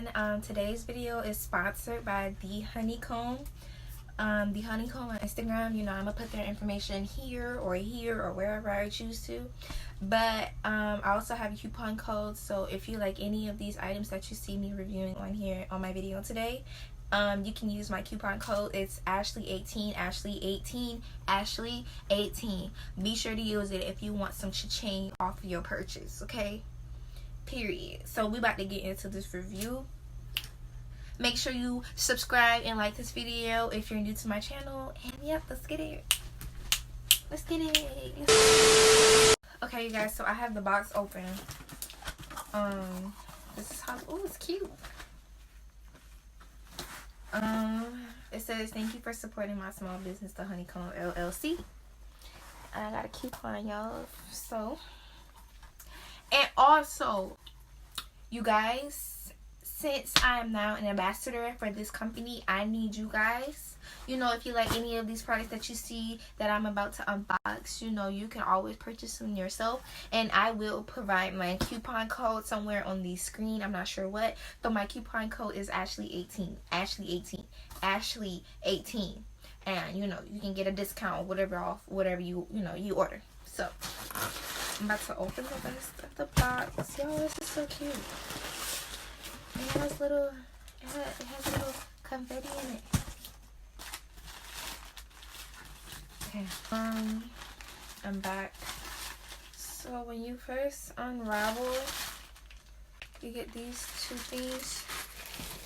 everyone. Today's video is sponsored by the Honeycomb. The Honeycomb on Instagram. You know, I'm gonna put their information here or wherever I choose to. But I also have a coupon code, so if you like any of these items that you see me reviewing on here on my video today, you can use my coupon code. It's Ashley18, Ashley18, Ashley18. Be sure to use it if you want some cha-ching off of your purchase, okay? Period. So we about to get into this review. Make sure you subscribe and like this video if you're new to my channel. And yep, let's get it. Let's get it. Okay, you guys, so I have the box open. This is how, oh, it's cute. It says, thank you for supporting my small business, the Honeycomb LLC. I got a coupon, y'all. So, and also, you guys, since I'm now an ambassador for this company, I need you guys, you know, if you like any of these products that you see that I'm about to unbox, you know, you can always purchase them yourself, and I will provide my coupon code somewhere on the screen. I'm not sure what, but my coupon code is Ashley18, Ashley18, Ashley18, and you know, you can get a discount or whatever off whatever you order. So I'm about to open the rest of the box. Yo, this is so cute. It has little confetti in it. Okay. I'm back. So when you first unravel, you get these two things.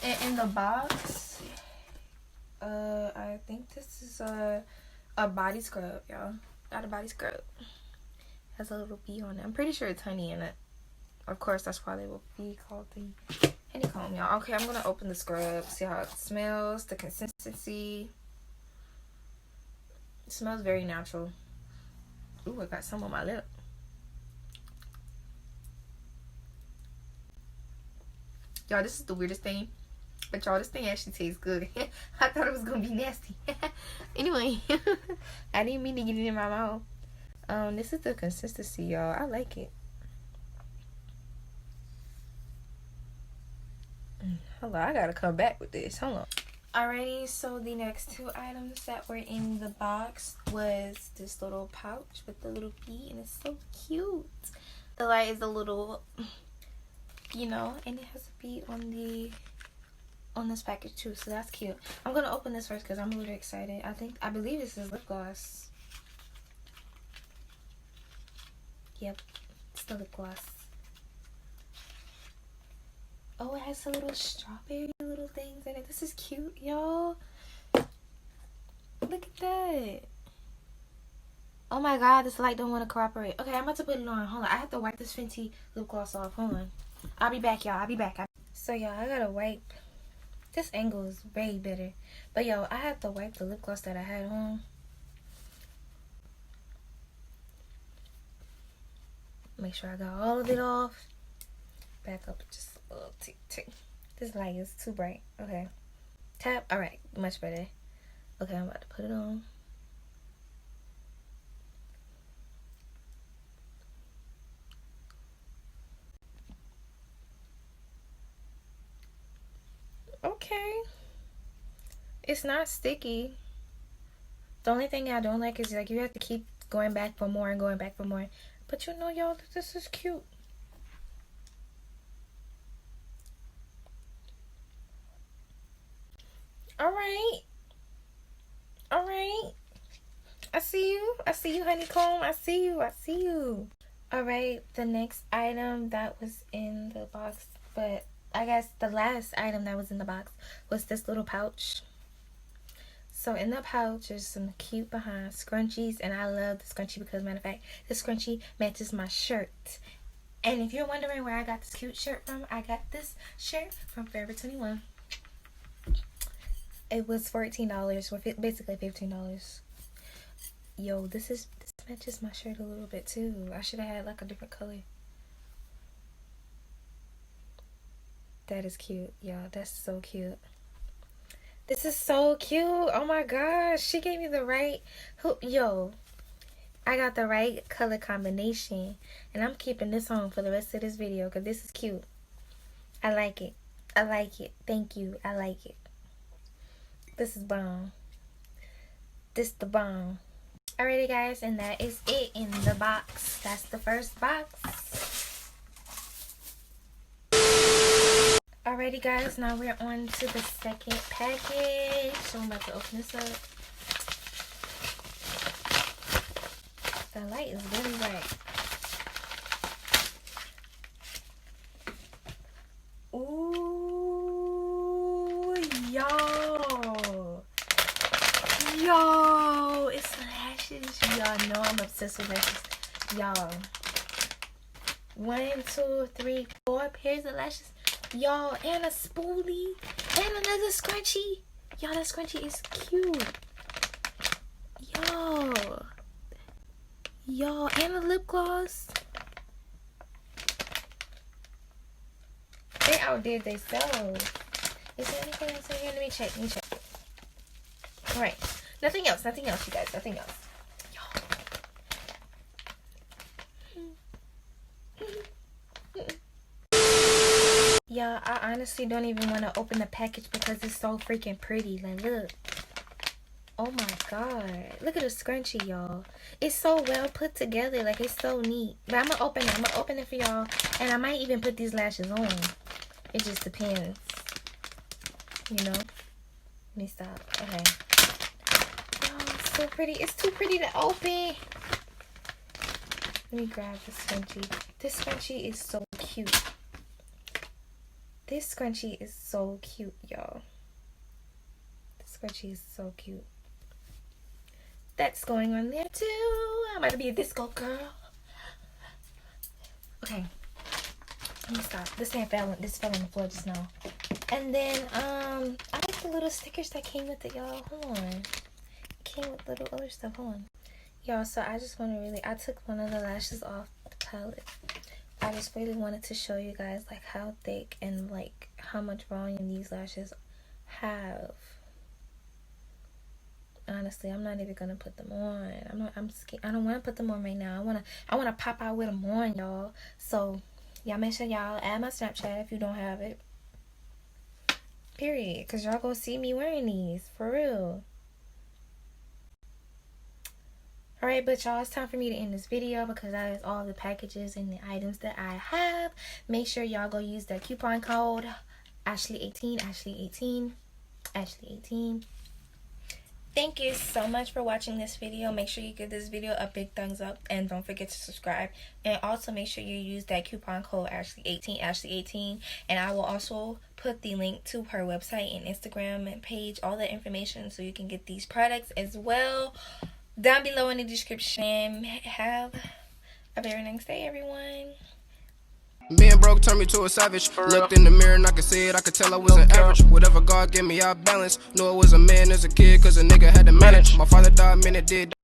And in the box, I think this is a body scrub, y'all. Got a body scrub. Has a little bee on it. I'm pretty sure it's honey in it. Of course, that's why they will be called the Honeycomb, y'all. Okay, I'm gonna open the scrub. See how it smells. The consistency. It smells very natural. Ooh, I got some on my lip. Y'all, this is the weirdest thing. But y'all, this thing actually tastes good. I thought it was gonna be nasty. Anyway, I didn't mean to get it in my mouth. This is the consistency, y'all. I like it. Hold on, I gotta come back with this. Hold on. Alrighty, so the next two items that were in the box was this little pouch with the little bee, and it's so cute. The light is a little, you know, and it has a bee on this package too, so that's cute. I'm gonna open this first because I'm really excited. I believe this is lip gloss. Yep, it's the lip gloss. Oh, it has a little strawberry little things in it. This is cute, y'all. Look at that. Oh my god, this light don't want to cooperate. Okay, I'm about to put it on. Hold on, I have to wipe this Fenty lip gloss off. Hold on. I'll be back, y'all. I'll be back. So, y'all, I gotta wipe. This angle is way better. But, yo, I have to wipe the lip gloss that I had on. Make sure I got all of it off. Back up just a little tick. This light is too bright. Okay. Tap. Alright. Much better. Okay, I'm about to put it on. Okay. It's not sticky. The only thing I don't like is like you have to keep going back for more and going back for more. But you know, y'all, this is cute. Alright. I see you, Honeycomb. I see you. Alright, the next item that was in the box, but I guess the last item that was in the box was this little pouch. So in the pouch, there's some cute behind scrunchies, and I love the scrunchie because, matter of fact, this scrunchie matches my shirt. And if you're wondering where I got this cute shirt from, I got this shirt from Forever 21. It was $14, or basically $15. Yo, this matches my shirt a little bit too. I should have had like a different color. That is cute, y'all. That's so cute. This is so cute. Oh my gosh, she gave me the right. Yo, I got the right color combination, and I'm keeping this on for the rest of this video because this is cute. I like it. I like it. Thank you. I like it. This is bomb. This the bomb. Alrighty guys, and that is it in the box. That's the first box. Alrighty guys, now we're on to the second package. So I'm about to open this up. The light is really bright. Ooh, y'all. Yo, it's lashes. Y'all know I'm obsessed with lashes. Y'all. 1, 2, 3, 4 pairs of lashes. Y'all, and a spoolie. And another scrunchie. Y'all, that scrunchie is cute. Y'all, and a lip gloss. They outdid themselves. Is there anything else in here? Let me check. Alright. Nothing else, you guys. Nothing else. Y'all, I honestly don't even want to open the package because it's so freaking pretty. Like, look. Oh my god. Look at the scrunchie, y'all. It's so well put together. Like, it's so neat. But I'm going to open it. I'm going to open it for y'all. And I might even put these lashes on. It just depends. You know? Let me stop. Okay. Oh, it's so pretty. It's too pretty to open. Let me grab this scrunchie. This scrunchie is so cute. This scrunchie is so cute, y'all. This scrunchie is so cute. That's going on there too. I'm about to be a disco girl. Okay. Let me stop. This fell on the floor just now. And then I like the little stickers that came with it, y'all. Hold on. It came with little other stuff. Hold on. Y'all, so I just want to I took one of the lashes off the palette. I just really wanted to show you guys like how thick and like how much volume these lashes have. Honestly, I'm not even gonna put them on. I'm scared. I don't want to put them on right now. I wanna pop out with them on, y'all. So y'all make sure y'all add my Snapchat if you don't have it. Period. Cause y'all gonna see me wearing these for real. Alright, but y'all, it's time for me to end this video because that is all the packages and the items that I have. Make sure y'all go use the coupon code Ashley18, Ashley18. Thank you so much for watching this video. Make sure you give this video a big thumbs up and don't forget to subscribe. And also make sure you use that coupon code Ashley18, and I will also put the link to her website and Instagram page, all the information so you can get these products as well down below in the description. Have a very nice day, everyone. Being broke turned me to a savage. Looked in the mirror and I could see it. I could tell I wasn't average. Whatever God gave me, I balanced. Knew I was a man as a kid, cause a nigga had to manage. My father died, man, it did.